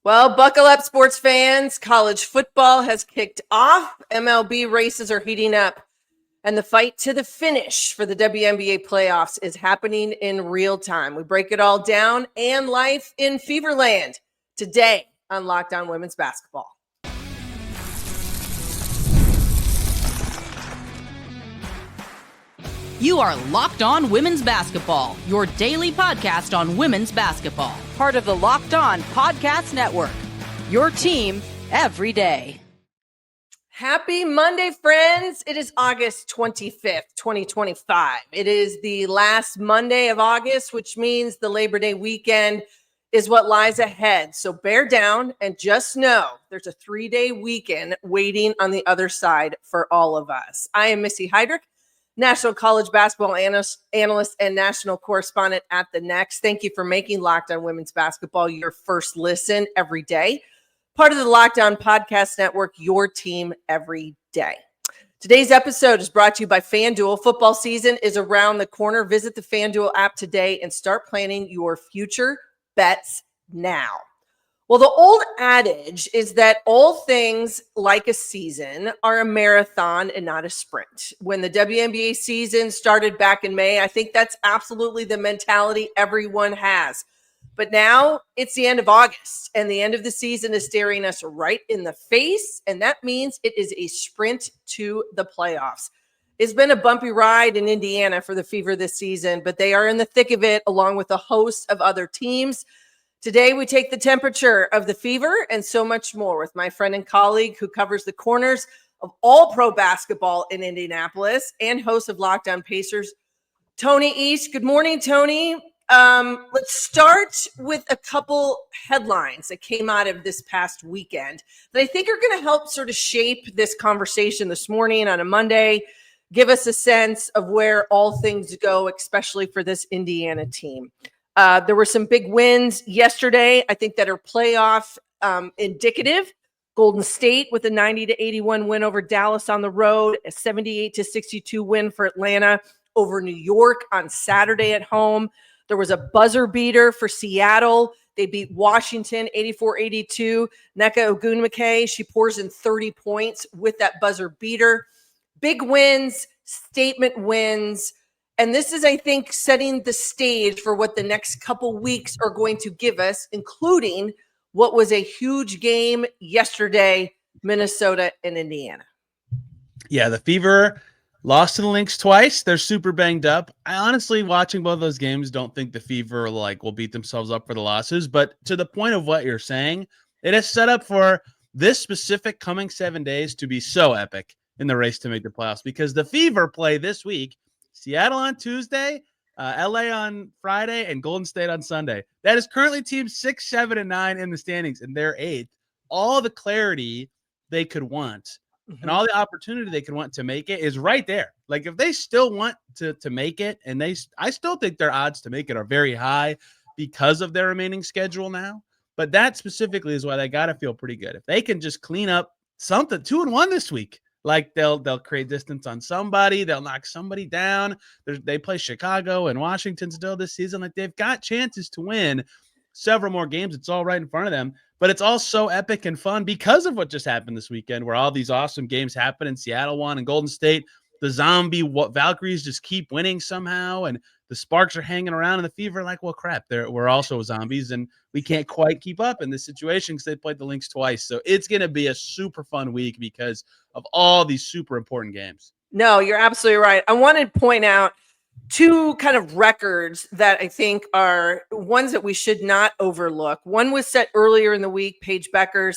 Well, buckle up, sports fans. College football has kicked off. MLB races are heating up. And the fight to the finish for the WNBA playoffs is happening in real time. We break it all down and life in Feverland today on Locked On Women's Basketball. You are Locked On Women's Basketball, your daily podcast on women's basketball. Part of the Locked On Podcast Network, your team every day. Happy Monday, friends. It is August 25th, 2025. It is the last Monday of August, which means the Labor Day weekend is what lies ahead. So bear down and just know there's a 3-day weekend waiting on the other side for all of us. I am Missy Heidrick, National College Basketball analyst and national correspondent at The Next. Thank you for making Locked On Women's Basketball your first listen every day. Part of the Locked On Podcast Network, your team every day. Today's episode is brought to you by FanDuel. Football season is around the corner. Visit the FanDuel app today and start planning your future bets now. Well, the old adage is that all things like a season are a marathon and not a sprint. When the WNBA season started back in May, I think that's absolutely the mentality everyone has. But now it's the end of August, and the end of the season is staring us right in the face, and that means it is a sprint to the playoffs. It's been a bumpy ride in Indiana for the Fever this season, but they are in the thick of it along with a host of other teams. Today, we take the temperature of the Fever and so much more with my friend and colleague who covers the corners of all pro basketball in Indianapolis and host of Locked On Pacers, Tony East. Good morning, Tony. Let's start with a couple headlines that came out of this past weekend that I think are going to help sort of shape this conversation this morning on a Monday, give us a sense of where all things go, especially for this Indiana team. There were some big wins yesterday, I think, that are playoff indicative. Golden State with a 90-81 win over Dallas on the road, a 78-62 win for Atlanta over New York on Saturday at home. There was a buzzer beater for Seattle. They beat Washington 84-82. Nneka Ogwumike, she pours in 30 points with that buzzer beater. Big wins, statement wins. And this is, I think, setting the stage for what the next couple weeks are going to give us, including what was a huge game yesterday, Minnesota and Indiana. Yeah, the Fever lost to the Lynx twice. They're super banged up. I honestly, watching both those games, don't think the Fever will beat themselves up for the losses. But to the point of what you're saying, it is set up for this specific coming 7 days to be so epic in the race to make the playoffs, because the Fever play this week Seattle on Tuesday, LA on Friday, and Golden State on Sunday. That is currently teams 6, 7, and 9 in the standings, and they're 8th. All the clarity they could want and all the opportunity they could want to make it is right there. Like, if they still want to make it, and I still think their odds to make it are very high because of their remaining schedule now. But that specifically is why they got to feel pretty good. If they can just clean up something, 2-1 this week. Like, they'll create distance on somebody. They'll knock somebody down. They play Chicago and Washington still this season. Like, they've got chances to win several more games. It's all right in front of them. But it's all so epic and fun because of what just happened this weekend, where all these awesome games happen, and Seattle won and Golden State. The zombie Valkyries just keep winning somehow, and the Sparks are hanging around, and the Fever like, well, crap, we're also zombies, and we can't quite keep up in this situation because they played the Lynx twice. So it's going to be a super fun week because of all these super important games. No, you're absolutely right. I want to point out two kind of records that I think are ones that we should not overlook. One was set earlier in the week, Paige Bueckers,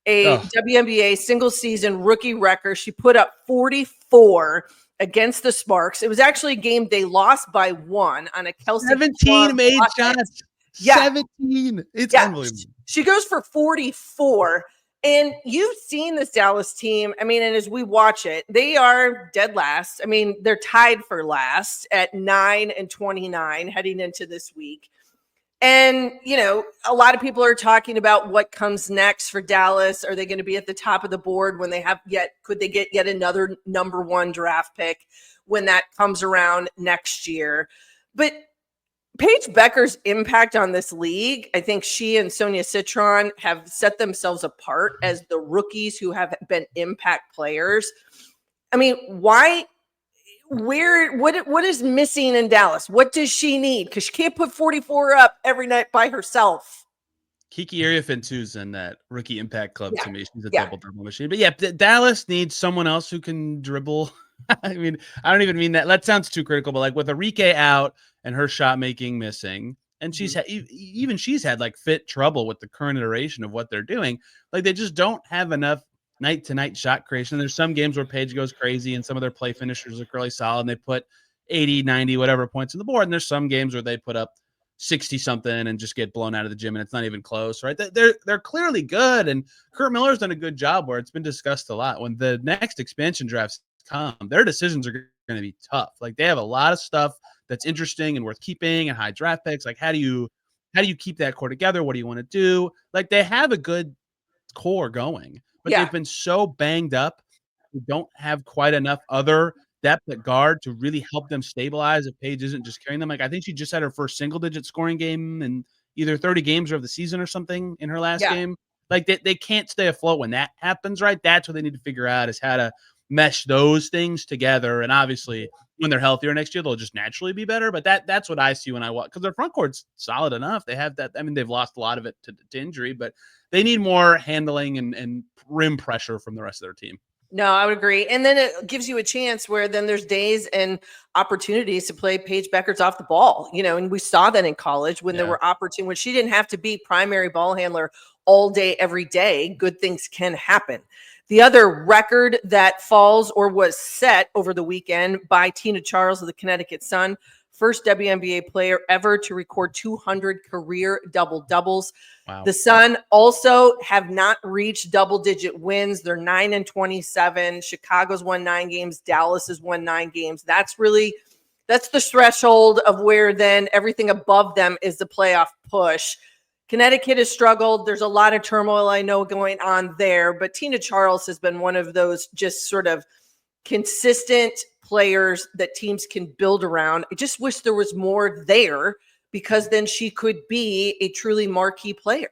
a WNBA single season rookie record. She put up 44 against the Sparks. It was actually a game they lost by 1 on a Kelsey 17 made shots. Yeah. 17. It's unbelievable. She goes for 44. And you've seen this Dallas team. I mean, and as we watch it, they are dead last. I mean, they're tied for last at 9-29 heading into this week. And, you know, a lot of people are talking about what comes next for Dallas. Are they going to be at the top of the board when they have could they get yet another number 1 draft pick when that comes around next year? But Paige Becker's impact on this league, I think she and Sonia Citron have set themselves apart as the rookies who have been impact players. I mean, what is missing in Dallas? What does she need? Because she can't put 44 up every night by herself. Kiki Ariafintu's in that rookie impact club to me. She's a double-double machine. But yeah, Dallas needs someone else who can dribble. I mean, I don't even mean that. That sounds too critical, but like with Arike out and her shot making missing, and she's had like fit trouble with the current iteration of what they're doing. Like they just don't have enough night-to-night shot creation. There's some games where Paige goes crazy and some of their play finishers look really solid and they put 80, 90, whatever points on the board. And there's some games where they put up 60 something and just get blown out of the gym and it's not even close, right? They're clearly good, and Kurt Miller's done a good job where it's been discussed a lot. When the next expansion drafts come, their decisions are going to be tough. Like they have a lot of stuff that's interesting and worth keeping and high draft picks. Like how do you keep that core together? What do you want to do? Like they have a good core going, but they've been so banged up. We don't have quite enough other depth at guard to really help them stabilize if Paige isn't just carrying them. Like I think she just had her first single-digit scoring game in either 30 games of the season or something in her last game. Like they can't stay afloat when that happens, right? That's what they need to figure out is how to mesh those things together. And obviously when they're healthier next year, they'll just naturally be better. But that's what I see when I watch, because their front court's solid enough. They have that. I mean, they've lost a lot of it to injury, but they need more handling and rim pressure from the rest of their team. No, I would agree. And then it gives you a chance where then there's days and opportunities to play Paige Becker's off the ball, and we saw that in college when there were opportunities when she didn't have to be primary ball handler all day, every day. Good things can happen. The other record that falls or was set over the weekend by Tina Charles of the Connecticut Sun, first WNBA player ever to record 200 career double-doubles. Wow. The Sun also have not reached double-digit wins. They're 9-27. Chicago's won 9 games. Dallas has won 9 games. That's the threshold of where then everything above them is the playoff push. Connecticut has struggled. There's a lot of turmoil I know going on there, but Tina Charles has been one of those just sort of consistent players that teams can build around. I just wish there was more there because then she could be a truly marquee player.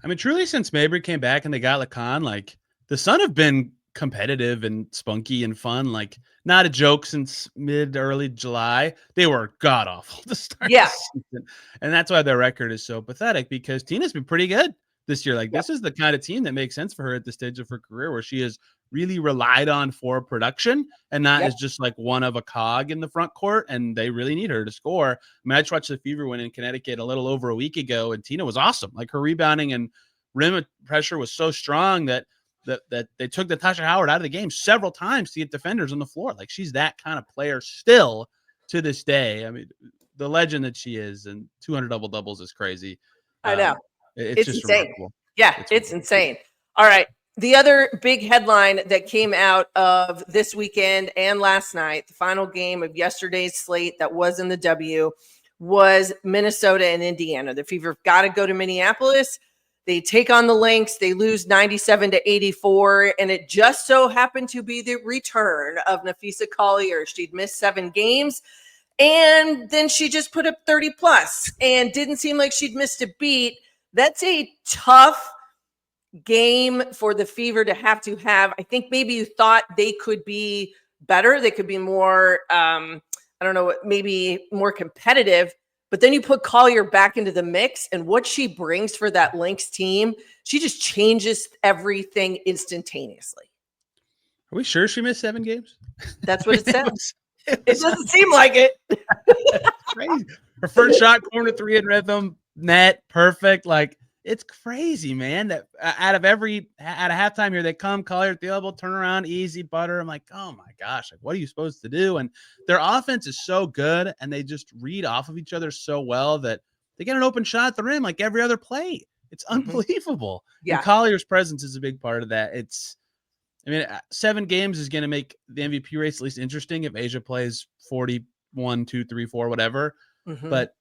I mean, truly since Mabry came back and they got Lacan, like the Sun have been competitive and spunky and fun. Like not a joke since early July. They were god awful to start the season. And that's why their record is so pathetic because Tina's been pretty good this year. Like this is the kind of team that makes sense for her at this stage of her career where she is really relied on for production and not as just like one of a cog in the front court. And they really need her to score. I mean, I just watched the Fever win in Connecticut a little over a week ago and Tina was awesome. Like her rebounding and rim pressure was so strong that they took Natasha Howard out of the game several times to get defenders on the floor. Like she's that kind of player still to this day. I mean, the legend that she is and 200 double doubles is crazy. I know. It's just insane. Remarkable. Yeah, it's insane. All right. The other big headline that came out of this weekend and last night, the final game of yesterday's slate that was in the W, was Minnesota and Indiana. The Fever got to go to Minneapolis. They take on the Lynx. They lose 97-84, and it just so happened to be the return of Napheesa Collier. She'd missed 7 games, and then she just put up 30-plus and didn't seem like she'd missed a beat. That's a tough game for the Fever to have. I think maybe you thought they could be better. They could be more, maybe more competitive. But then you put Collier back into the mix, and what she brings for that Lynx team, she just changes everything instantaneously. Are we sure she missed 7 games? That's what it says. It doesn't seem like it. Crazy. Her first shot, corner 3 in rhythm, net, perfect. Like, it's crazy, man. That out of halftime here, they come, Collier at the elbow, turn around, easy butter. I'm like, oh my gosh, like what are you supposed to do? And their offense is so good, and they just read off of each other so well that they get an open shot at the rim like every other play. It's unbelievable. Yeah, and Collier's presence is a big part of that. 7 games is going to make the MVP race at least interesting if Asia plays 41, 2, 3, 4, whatever. But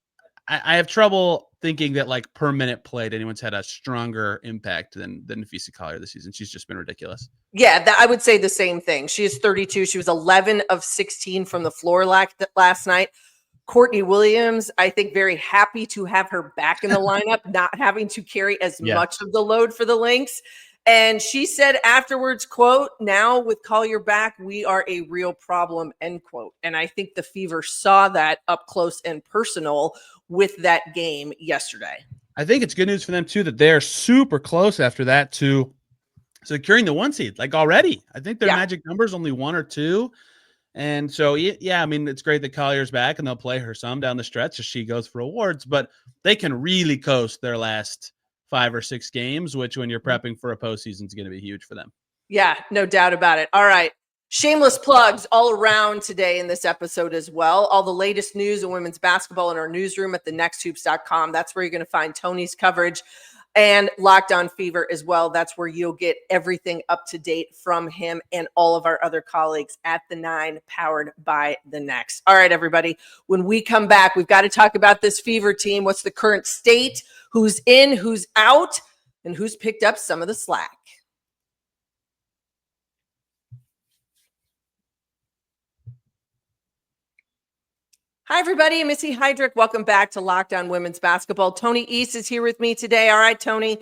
I have trouble thinking that like per minute played, anyone's had a stronger impact than Napheesa Collier this season. She's just been ridiculous. Yeah, I would say the same thing. She is 32. She was 11 of 16 from the floor last night. Courtney Williams, I think, very happy to have her back in the lineup, not having to carry as much of the load for the Lynx. And she said afterwards, quote, "Now with Collier back, we are a real problem," end quote. And I think the Fever saw that up close and personal with that game yesterday. I think it's good news for them too that they're super close after that to securing the 1 seed, like already. I think their magic number is only 1 or 2. And so, yeah, I mean, it's great that Collier's back and they'll play her some down the stretch as she goes for awards, but they can really coast their last 5 or 6 games, which when you're prepping for a postseason is going to be huge for them. Yeah, no doubt about it. All right. Shameless plugs all around today in this episode as well. All the latest news in women's basketball in our newsroom at thenexthoops.com. That's where you're going to find Tony's coverage and Locked On Fever as well. That's where you'll get everything up to date from him and all of our other colleagues at The Nine, powered by The Next. All right, everybody. When we come back, we've got to talk about this Fever team. What's the current state? Who's in, who's out, and who's picked up some of the slack? Hi, everybody. Missy Heidrick. Welcome back to Locked On Women's Basketball. Tony East is here with me today. All right, Tony.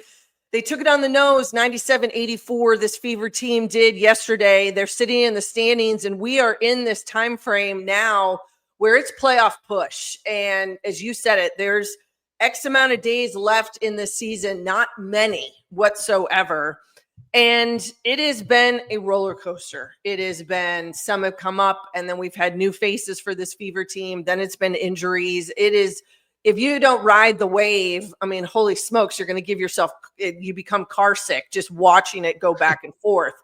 They took it on the nose, 97-84. This Fever team did yesterday. They're sitting in the standings, and we are in this time frame now where it's playoff push. And as you said it, there's X amount of days left in the season, not many whatsoever. And it has been a roller coaster. It has been, some have come up, and then we've had new faces for this Fever team. Then it's been injuries. It is, if you don't ride the wave, I mean, holy smokes, you're going to give yourself, you become car sick just watching it go back and forth.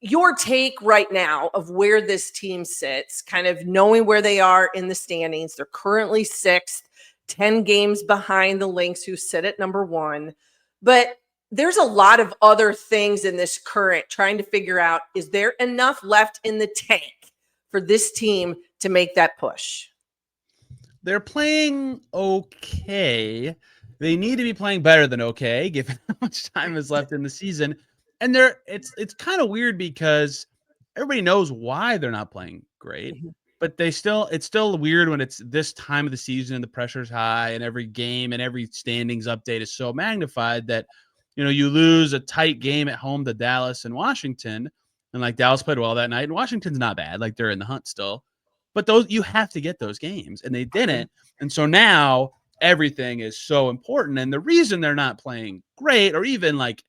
Your take right now of where this team sits, kind of knowing where they are in the standings. They're currently 6th, 10 games behind the Lynx, who sit at number 1. But there's a lot of other things in this current trying to figure out, is there enough left in the tank for this team to make that push? They're playing okay. They need to be playing better than okay, given how much time is left in the season. And it's kind of weird because everybody knows why they're not playing great, but it's still weird when it's this time of the season and the pressure's high and every game and every standings update is so magnified that, you know, you lose a tight game at home to Dallas and Washington, and like Dallas played well that night, and Washington's not bad. Like, they're in the hunt still, but those, you have to get those games, and they didn't. And so now everything is so important. And the reason they're not playing great, or even like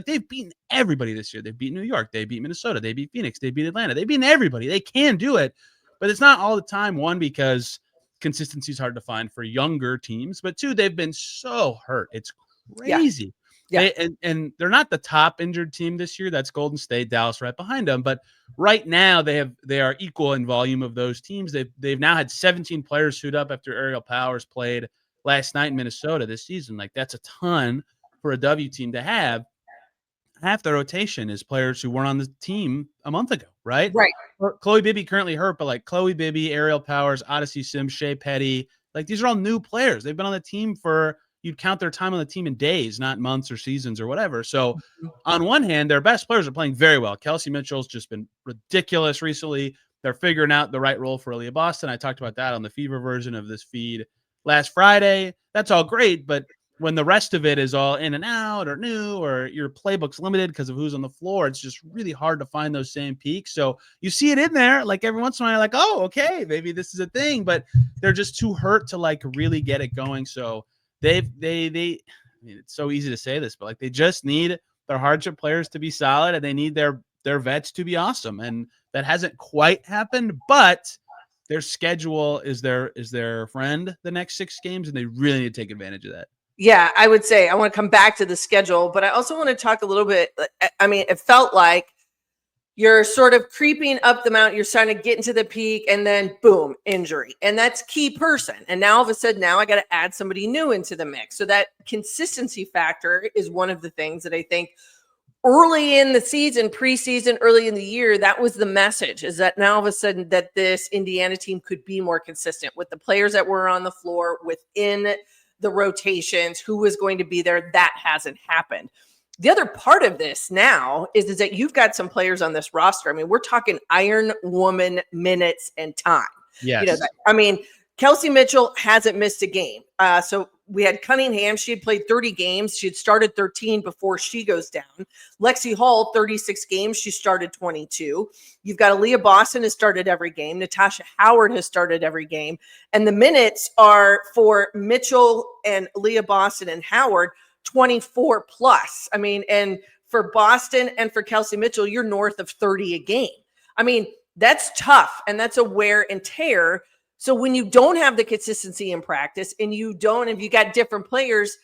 they've beaten everybody this year. They've beaten New York, they beat Minnesota, they beat Phoenix, they beat Atlanta, they beat everybody. They can do it, but it's not all the time. One, because consistency is hard to find for younger teams, but two, they've been so hurt. It's crazy. Yeah. And they're not the top injured team this year. That's Golden State, Dallas right behind them. But right now they are equal in volume of those teams. They've now had 17 players suit up after Aerial Powers played last night in Minnesota this season. Like, that's a ton for a W team to have. Half the rotation is players who weren't on the team a month ago, right? Right. Chloe Bibby currently hurt, but like Chloe Bibby, Aerial Powers, Odyssey Sims, Shea Petty, like these are all new players. They've been on the team for, you'd count their time on the team in days, not months or seasons or whatever. So on one hand, their best players are playing very well. Kelsey Mitchell's just been ridiculous recently. They're figuring out the right role for Aaliyah Boston. I talked about that on the Fever version of this feed last Friday. That's all great, but when the rest of it is all in and out or new, or your playbook's limited because of who's on the floor, it's just really hard to find those same peaks. So you see it in there, like every once in a while, like, oh, okay, maybe this is a thing, but they're just too hurt to like really get it going. So they I mean, it's so easy to say this, but like they just need their hardship players to be solid, and they need their vets to be awesome. And that hasn't quite happened, but their schedule is their friend the next 6 games, and they really need to take advantage of that. Yeah, I would say I want to come back to the schedule, but I also want to talk a little bit. I mean, it felt like you're sort of creeping up the mountain. You're starting to get into the peak, and then boom, injury. And that's key person. And now all of a sudden, now I got to add somebody new into the mix. So that consistency factor is one of the things that I think early in the season, preseason, early in the year, that was the message, is that now all of a sudden that this Indiana team could be more consistent with the players that were on the floor within the rotations, who was going to be there. That hasn't happened. The other part of this now is that you've got some players on this roster. I mean, we're talking Iron Woman minutes and time. Yes. I mean, Kelsey Mitchell hasn't missed a game. So we had Cunningham. She had played 30 games. She had started 13 before she goes down. Lexi Hall, 36 games. She started 22. You've got Aaliyah Boston has started every game. Natasha Howard has started every game. And the minutes are for Mitchell and Aaliyah Boston and Howard, 24 plus. I mean, and for Boston and for Kelsey Mitchell, you're north of 30 a game. I mean, that's tough. And that's a wear and tear. So when you don't have the consistency in practice and if you got different players,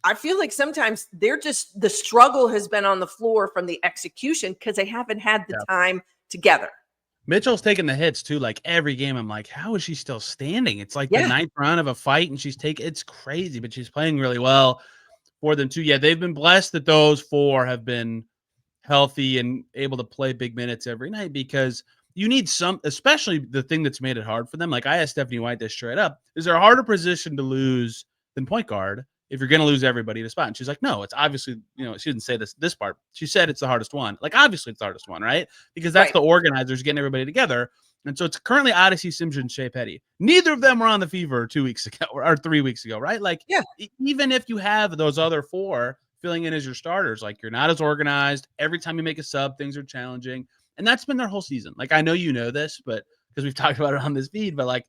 I feel like sometimes the struggle has been on the floor from the execution because they haven't had the time together. Mitchell's taking the hits too. Like every game, I'm like, how is she still standing? It's like the ninth round of a fight and it's crazy, but she's playing really well for them too. Yeah, they've been blessed that those four have been healthy and able to play big minutes every night because you need especially the thing that's made it hard for them. Like I asked Stephanie White this straight up, is there a harder position to lose than point guard if you're going to lose everybody to spot? And she's like, no, it's obviously, she didn't say this part. She said it's the hardest one. Like, obviously it's the hardest one, right? Because that's the organizers getting everybody together. And so it's currently Odyssey Simpson and Shea Petty. Neither of them were on the Fever 2 weeks ago or 3 weeks ago, right? Like, even if you have those other four filling in as your starters, like you're not as organized. Every time you make a sub, things are challenging. And that's been their whole season. Like, I know you know this, but because we've talked about it on this feed, but like,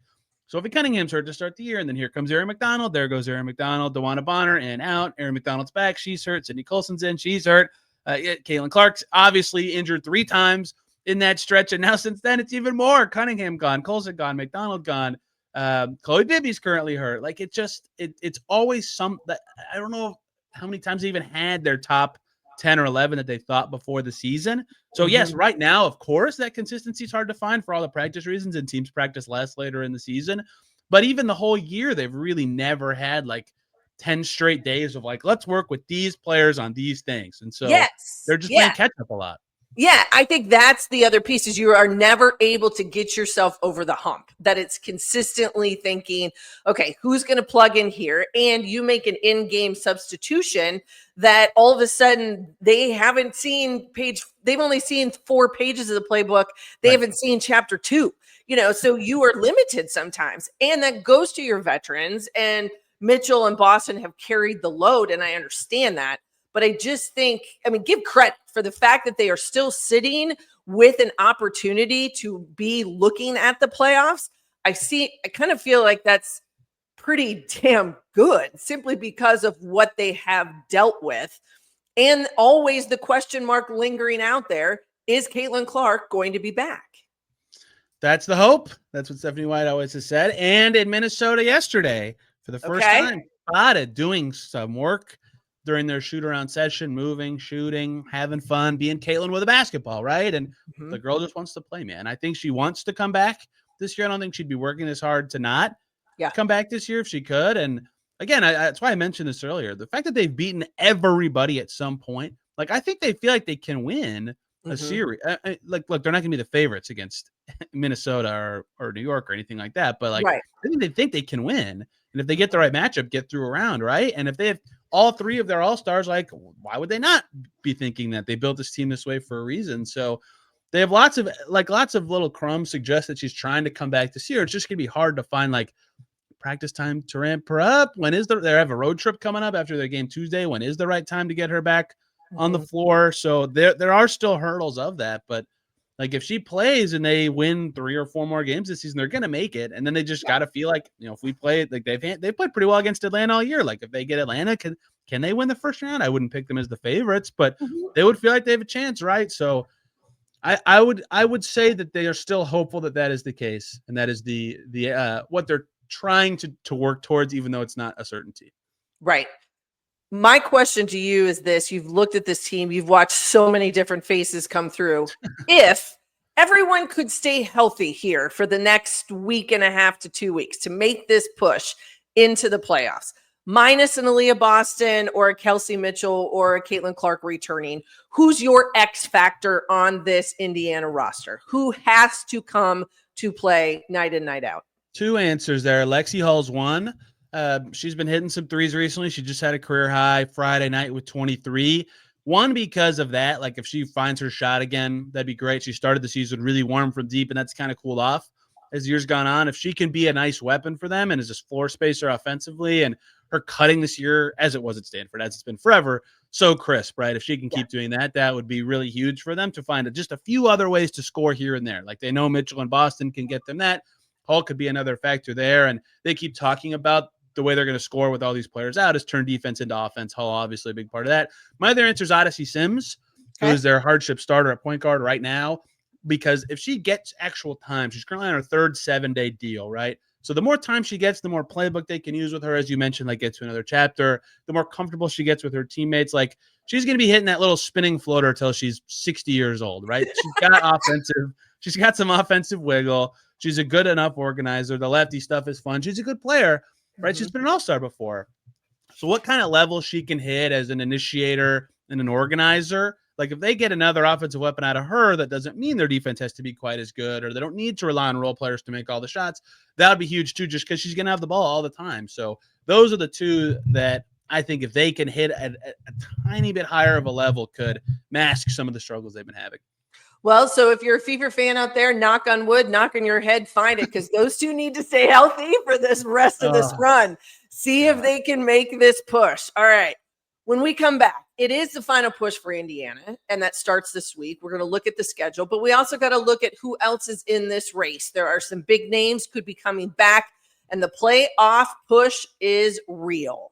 Sophie Cunningham's hurt to start the year, and then here comes Erin McDonald. There goes Erin McDonald. DeWanna Bonner in out. Erin McDonald's back. She's hurt. Sydney Colson's in. She's hurt. Caitlin Clark's obviously injured 3 times in that stretch, and now since then it's even more. Cunningham gone, Colson gone, McDonald gone. Chloe Bibby's currently hurt. Like it's always some that I don't know how many times they even had their top 10 or 11 that they thought before the season. So yes, right now, of course, that consistency is hard to find for all the practice reasons, and teams practice less later in the season. But even the whole year, they've really never had like 10 straight days of like, let's work with these players on these things. And so they're just playing catch up a lot. Yeah, I think that's the other piece is you are never able to get yourself over the hump, that it's consistently thinking, okay, who's going to plug in here? And you make an in-game substitution that all of a sudden they've only seen 4 pages of the playbook. They haven't seen chapter 2, so you are limited sometimes. And that goes to your veterans, and Mitchell and Boston have carried the load. And I understand that. But I just think, give credit for the fact that they are still sitting with an opportunity to be looking at the playoffs. I kind of feel like that's pretty damn good simply because of what they have dealt with. And always the question mark lingering out there, is Caitlin Clark going to be back? That's the hope. That's what Stephanie White always has said. And in Minnesota yesterday, for the first time, spotted doing some work during their shoot-around session, moving, shooting, having fun, being Caitlin with a basketball, right? And the girl just wants to play, man. I think she wants to come back this year. I don't think she'd be working as hard to not come back this year if she could. And again, that's why I mentioned this earlier. The fact that they've beaten everybody at some point, like I think they feel like they can win a series. Look, they're not going to be the favorites against Minnesota or New York or anything like that. But like, I think they can win. And if they get the right matchup, get through a round, right? And if they have all 3 of their all-stars, like, why would they not be thinking that they built this team this way for a reason? So they have lots of little crumbs suggest that she's trying to come back this year. It's just going to be hard to find like practice time to ramp her up. When is they have a road trip coming up after their game Tuesday? When is the right time to get her back on the floor? So there are still hurdles of that, but like if she plays and they win 3 or 4 more games this season, they're going to make it. And then they just got to feel like, if we play it, like they've played pretty well against Atlanta all year. Like if they get Atlanta, can they win the first round? I wouldn't pick them as the favorites, but they would feel like they have a chance, right? So I would say that they are still hopeful that is the case. And that is the what they're trying to work towards, even though it's not a certainty. Right. My question to you is this. You've looked at this team. You've watched so many different faces come through. If everyone could stay healthy here for the next week and a half to 2 weeks to make this push into the playoffs, minus an Aaliyah Boston or a Kelsey Mitchell or a Caitlin Clark returning, who's your X factor on this Indiana roster? Who has to come to play night in, night out? 2 answers there. Lexi Hall's one. She's been hitting some threes recently. She just had a career high Friday night with 23. One, because of that, like if she finds her shot again, that'd be great. She started the season really warm from deep, and that's kind of cooled off as years gone on. If she can be a nice weapon for them and is just floor spacer offensively, and her cutting this year, as it was at Stanford, as it's been forever, so crisp, right? If she can keep doing that, that would be really huge for them to find just a few other ways to score here and there. Like they know Mitchell and Boston can get them that. Hall could be another factor there. And they keep talking about the way they're going to score with all these players out is turn defense into offense. Hall, obviously a big part of that. My other answer is Odyssey Sims, who is their hardship starter at point guard right now, because if she gets actual time, she's currently on her third 7-day deal, right? So the more time she gets, the more playbook they can use with her, as you mentioned, like get to another chapter, the more comfortable she gets with her teammates. Like she's going to be hitting that little spinning floater until she's 60 years old, right? She's got she's got some offensive wiggle. She's a good enough organizer. The lefty stuff is fun. She's a good player, right? She's been an all-star before. So what kind of level she can hit as an initiator and an organizer? Like if they get another offensive weapon out of her, that doesn't mean their defense has to be quite as good, or they don't need to rely on role players to make all the shots. That would be huge too, just because she's going to have the ball all the time. So those are the two that I think if they can hit at a tiny bit higher of a level could mask some of the struggles they've been having. Well, so if you're a Fever fan out there, knock on wood, knock on your head, find it, because those two need to stay healthy for this rest of this run. See if they can make this push. All right. When we come back, it is the final push for Indiana, and that starts this week. We're going to look at the schedule, but we also got to look at who else is in this race. There are some big names could be coming back, and the playoff push is real.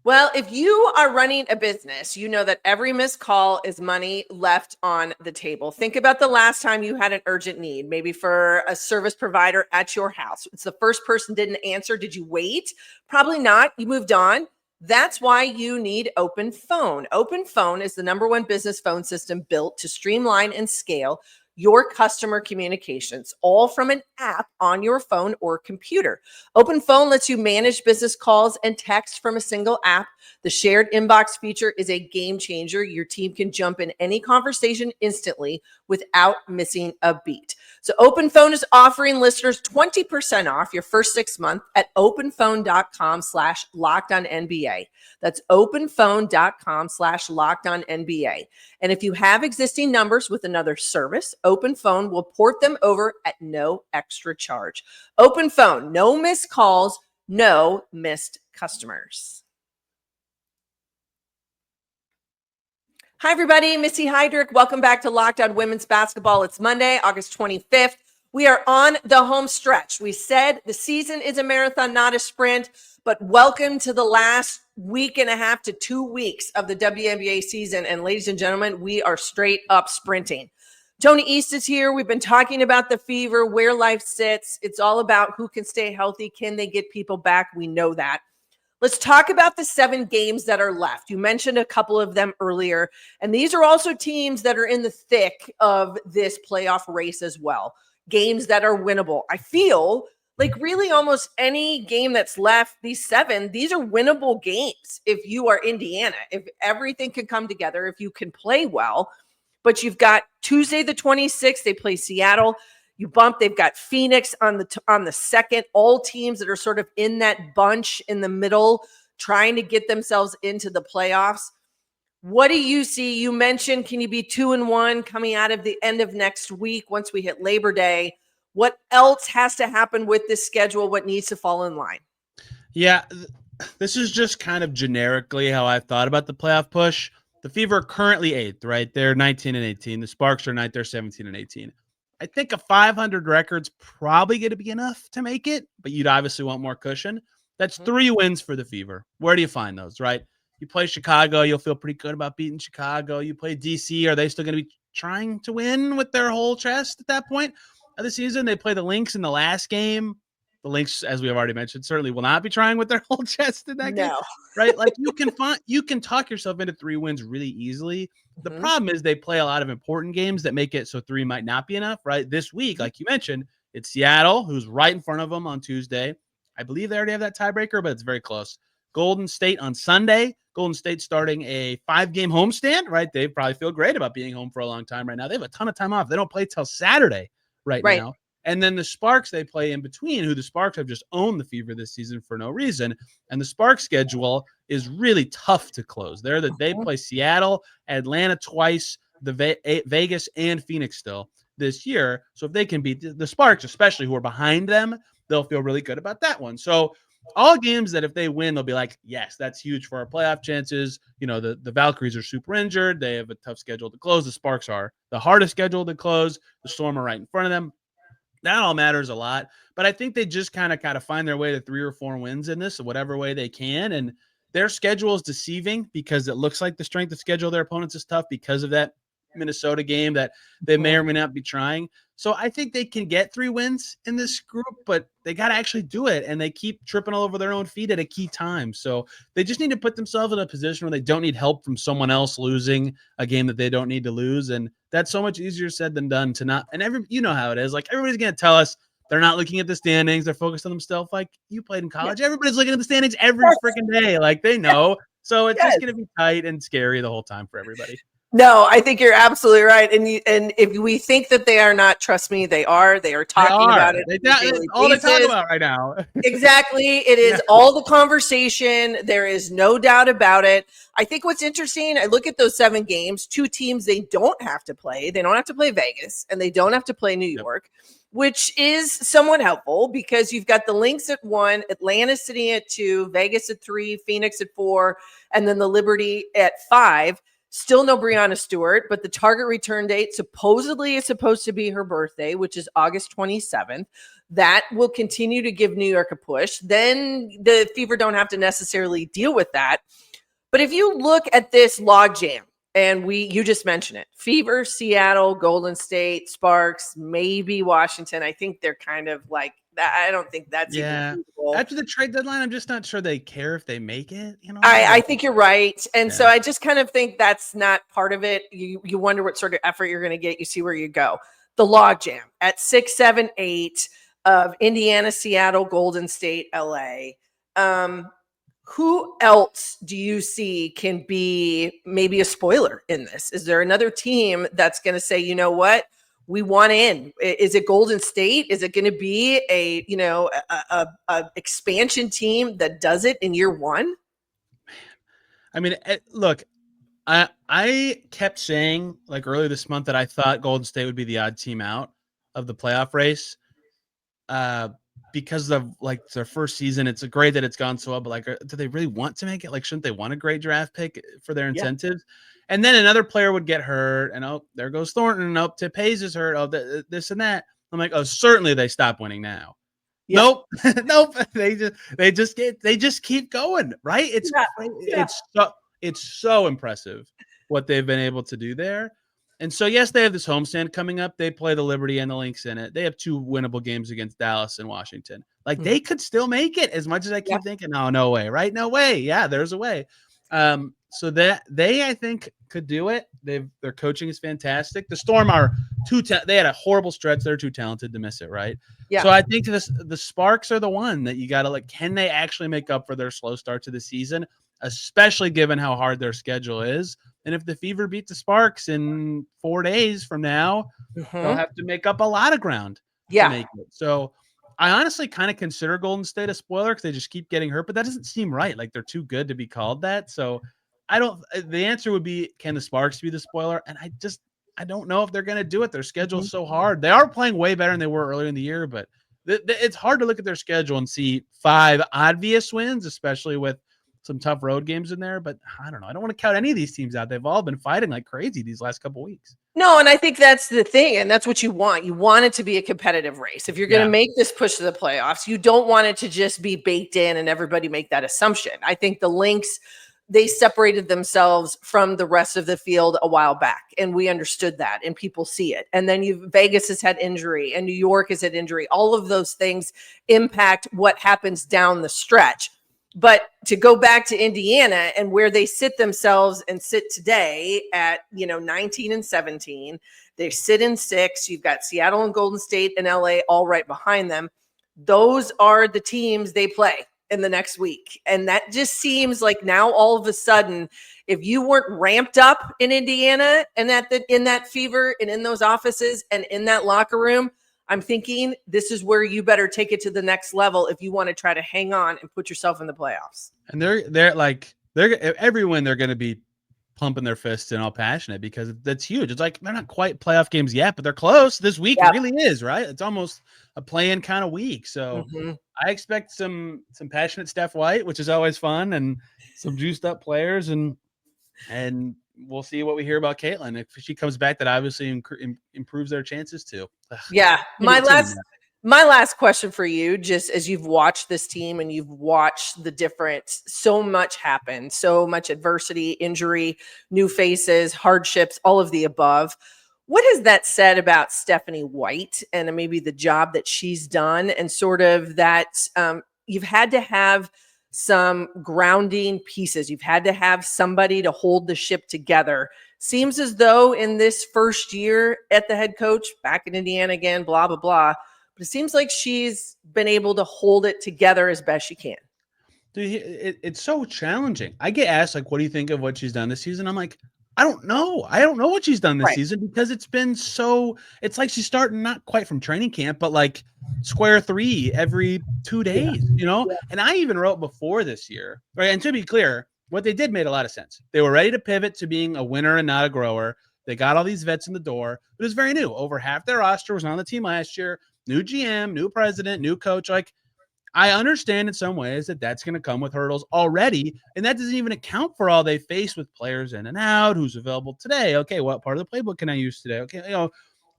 Well, if you are running a business, you know that every missed call is money left on the table. Think about the last time you had an urgent need, maybe for a service provider at your house. It's the first person didn't answer. Did you wait? Probably not. You moved on. That's why you need Open Phone. Open Phone is the #1 business phone system built to streamline and scale your customer communications, all from an app on your phone or computer. Open Phone lets you manage business calls and text from a single app. The shared inbox feature is a game changer. Your team can jump in any conversation instantly without missing a beat. So Open Phone is offering listeners 20% off your first 6 months at openphone.com/lockedonnba. That's openphone.com/lockedonnba. And if you have existing numbers with another service, Open Phone will port them over at no extra charge. Open Phone, no missed calls, no missed customers. Hi, everybody. Missy Heidrick. Welcome back to Locked On Women's Basketball. It's Monday, August 25th. We are on the home stretch. We said the season is a marathon, not a sprint, but welcome to the last week and a half to 2 weeks of the WNBA season. And ladies and gentlemen, we are straight up sprinting. Tony East is here. We've been talking about the Fever, where life sits. It's all about who can stay healthy. Can they get people back? We know that. Let's talk about the 7 games that are left. You mentioned a couple of them earlier, and these are also teams that are in the thick of this playoff race as well. Games that are winnable. I feel like really almost any game that's left, these 7, these are winnable games if you are Indiana, if everything can come together, if you can play well. But you've got Tuesday the 26th, they play Seattle. You bump, they've got Phoenix on the 2nd, all teams that are sort of in that bunch in the middle, trying to get themselves into the playoffs. What do you see? You mentioned, can you be 2-1 coming out of the end of next week once we hit Labor Day? What else has to happen with this schedule? What needs to fall in line? Yeah, this is just kind of generically how I've thought about the playoff push. The Fever are currently 8th, right? They're 19-18. The Sparks are 9th. They're 17-18. I think a 500 record's probably going to be enough to make it, but you'd obviously want more cushion. That's 3 wins for the Fever. Where do you find those, right? You play Chicago, you'll feel pretty good about beating Chicago. You play DC, are they still going to be trying to win with their whole chest at that point of the season? They play the Lynx in the last game. The Lynx, as we have already mentioned, certainly will not be trying with their whole chest in that game, right? Like you can talk yourself into 3 wins really easily. The problem is they play a lot of important games that make it so 3 might not be enough, right? This week, like you mentioned, it's Seattle, who's right in front of them on Tuesday. I believe they already have that tiebreaker, but it's very close. Golden State on Sunday. Golden State starting a 5-game homestand, right? They probably feel great about being home for a long time right now. They have a ton of time off. They don't play till Saturday right now. And then the Sparks, they play in between, who the Sparks have just owned the Fever this season for no reason. And the Sparks schedule is really tough to close. They play Seattle, Atlanta twice, Vegas and Phoenix still this year. So if they can beat the Sparks, especially who are behind them, they'll feel really good about that one. So all games that if they win, they'll be like, yes, that's huge for our playoff chances. The Valkyries are super injured. They have a tough schedule to close. The Sparks are the hardest schedule to close. The Storm are right in front of them. That all matters a lot. But I think they just kind of find their way to 3 or 4 wins in this, whatever way they can. And their schedule is deceiving because it looks like the strength of schedule of their opponents is tough because of that Minnesota game that they may or may not be trying. So I think they can get 3 wins in this group, but they got to actually do it. And they keep tripping all over their own feet at a key time. So they just need to put themselves in a position where they don't need help from someone else losing a game that they don't need to lose. And that's so much easier said than done to not. And you know how it is. Like everybody's going to tell us they're not looking at the standings. They're focused on themselves. Like you played in college. Yeah. Everybody's looking at the standings every freaking day. Like they know. So it's just going to be tight and scary the whole time for everybody. No, I think you're absolutely right. And if we think that they are not, trust me, they are. They are talking about it. It's all they talk about right now. Exactly. It is all the conversation. There is no doubt about it. I think what's interesting, I look at those 7 games, 2 teams they don't have to play. They don't have to play Vegas and they don't have to play New York, which is somewhat helpful because you've got the Lynx at 1, Atlanta sitting at 2, Vegas at 3, Phoenix at 4, and then the Liberty at 5. Still no Breanna Stewart, but the target return date supposedly is supposed to be her birthday, which is August 27th. That will continue to give New York a push. Then the Fever don't have to necessarily deal with that. But if you look at this logjam, and you just mentioned it, Fever, Seattle, Golden State, Sparks, maybe Washington. I think they're kind of like that. I don't think that's even feasible. After the trade deadline, I'm just not sure they care if they make it. I think you're right. And so I just kind of think that's not part of it. You wonder what sort of effort you're going to get. You see where you go. The logjam at 6, 7, 8 of Indiana, Seattle, Golden State, LA. Who else do you see can be maybe a spoiler in this? Is there another team that's going to say, you know what, we want in? Is it Golden State? Is it going to be a expansion team that does it in year 1? I mean, look, I kept saying like earlier this month that I thought Golden State would be the odd team out of the playoff race. Because of like their first season, it's great that it's gone so well, but like, do they really want to make it? Like, shouldn't they want a great draft pick for their incentives? And then another player would get hurt, and there goes Thornton. Nope, Tip Hayes is hurt. This and that. I'm like, certainly they stop winning now. Nope, nope. They just keep going, right? It's so impressive what they've been able to do there. And so, yes, they have this homestand coming up. They play the Liberty and the Lynx in it. They have 2 winnable games against Dallas and Washington. Like, they could still make it as much as I keep thinking, no way, right? No way. Yeah, there's a way. So that they, I think, could do it. Their coaching is fantastic. The Storm are they had a horrible stretch. They're too talented to miss it, right? Yeah. So I think the Sparks are the one that you got to can they actually make up for their slow start to the season, especially given how hard their schedule is? And if the Fever beat the Sparks in 4 days from now, they'll have to make up a lot of ground to make it. So I honestly kind of consider Golden State a spoiler because they just keep getting hurt, but that doesn't seem right. Like they're too good to be called that. So the answer would be, can the Sparks be the spoiler? And I don't know if they're going to do it. Their schedule is so hard. They are playing way better than they were earlier in the year, but it's hard to look at their schedule and see 5 obvious wins, especially with some tough road games in there, but I don't know. I don't want to count any of these teams out. They've all been fighting like crazy these last couple weeks. No, and I think that's the thing, and that's what you want. You want it to be a competitive race. If you're going to make this push to the playoffs, you don't want it to just be baked in and everybody make that assumption. I think the Lynx, they separated themselves from the rest of the field a while back, and we understood that, and people see it. And then Vegas has had injury, and New York has had injury. All of those things impact what happens down the stretch. But to go back to Indiana and where they sit themselves and sit today at, 19 and 17, they sit in 6. You've got Seattle and Golden State and LA all right behind them. Those are the teams they play in the next week. And that just seems like now all of a sudden, if you weren't ramped up in Indiana and in that Fever and in those offices and in that locker room, I'm thinking this is where you better take it to the next level if you want to try to hang on and put yourself in the playoffs. And they're every win they're going to be pumping their fists and all passionate because that's huge. It's like they're not quite playoff games yet, but they're close. This week really is, right? It's almost a play-in kind of week. So I expect some passionate Steph White, which is always fun, and some juiced up players, and we'll see what we hear about Caitlin. If she comes back, that obviously improves their chances too. Yeah. My last question for you, just as you've watched this team and you've watched the difference, so much happened, so much adversity, injury, new faces, hardships, all of the above. What has that said about Stephanie White and maybe the job that she's done, and sort of that you've had to have some grounding pieces. You've had to have somebody to hold the ship together. Seems as though in this first year at the head coach, back in Indiana again, blah, blah, blah. But it seems like she's been able to hold it together as best she can. Dude, it's so challenging. I get asked, like, what do you think of what she's done this season? I'm like, I don't know. I don't know what she's done this season because it's been so – it's like she's starting not quite from training camp, but like square three every 2 days, you know? Yeah. And I even wrote before this year, right? And to be clear, what they did made a lot of sense. They were ready to pivot to being a winner and not a grower. They got all these vets in the door. But it was very new. Over half their roster was on the team last year. New GM, new president, new coach. Like, I understand in some ways that that's going to come with hurdles already, and that doesn't even account for all they face with players in and out, who's available today. Okay, what part of the playbook can I use today? Okay, you know,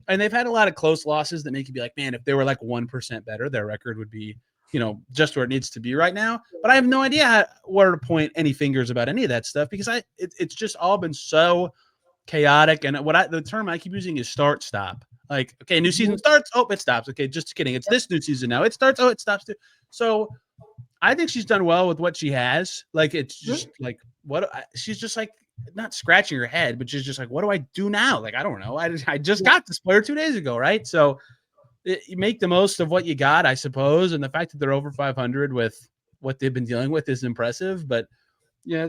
and they've had a lot of close losses that make you be like, man, if they were like 1% better, their record would be, you know, just where it needs to be right now. But I have no idea where to point any fingers about any of that stuff because it's just all been so chaotic. And the term I keep using is start stop. Like, okay, new season starts. Oh, it stops. Okay, just kidding. It's this new season now. It starts. Oh, it stops too. So I think she's done well with what she has. Like, it's just like, she's just like not scratching her head, but she's just like, what do I do now? Like, I don't know. I just got this player 2 days ago, right? So you make the most of what you got, I suppose. And the fact that they're over 500 with what they've been dealing with is impressive. But, yeah,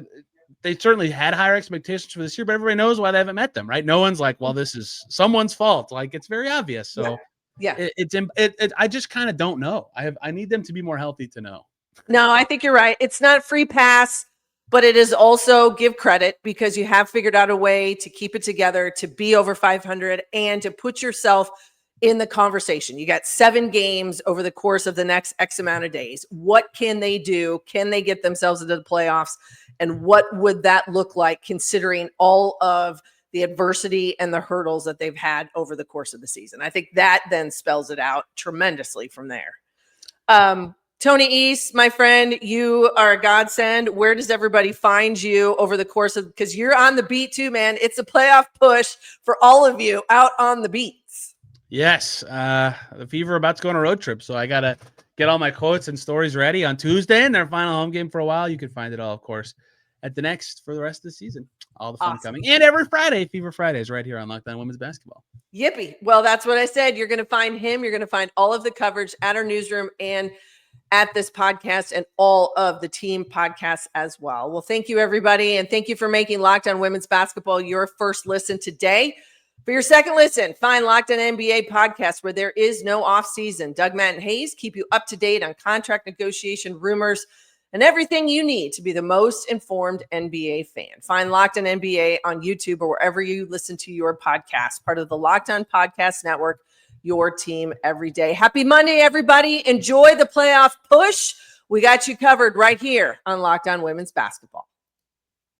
they certainly had higher expectations for this year, but everybody knows why they haven't met them, right? No one's like, well, this is someone's fault. Like, it's very obvious. So I just kind of don't know. I need them to be more healthy to know. No, I think you're right. It's not a free pass, but it is also give credit because you have figured out a way to keep it together, to be over 500 and to put yourself in the conversation. You got 7 games over the course of the next X amount of days. What can they do? Can they get themselves into the playoffs? And what would that look like considering all of the adversity and the hurdles that they've had over the course of the season? I think that then spells it out tremendously from there. Tony East, my friend, you are a godsend. Where does everybody find you over the course of, because you're on the beat too, man. It's a playoff push for all of you out on the beats. Yes. The Fever are about to go on a road trip, so I got to get all my quotes and stories ready on Tuesday and their final home game for a while. You can find it all, of course, at the Next for the rest of the season. All the fun coming. And every Friday, Fever Fridays right here on Locked On Women's Basketball. Yippee. Well, that's what I said. You're going to find him. You're going to find all of the coverage at our newsroom and at this podcast and all of the team podcasts as well. Well, thank you, everybody. And thank you for making Locked On Women's Basketball your first listen today. For your second listen, find Locked On NBA podcast where there is no off season. Doug, Matt, and Hayes keep you up to date on contract negotiation rumors and everything you need to be the most informed NBA fan. Find Locked On NBA on YouTube or wherever you listen to your podcast, part of the Locked On Podcast Network, your team every day. Happy Monday, everybody. Enjoy the playoff push. We got you covered right here on Locked On Women's Basketball.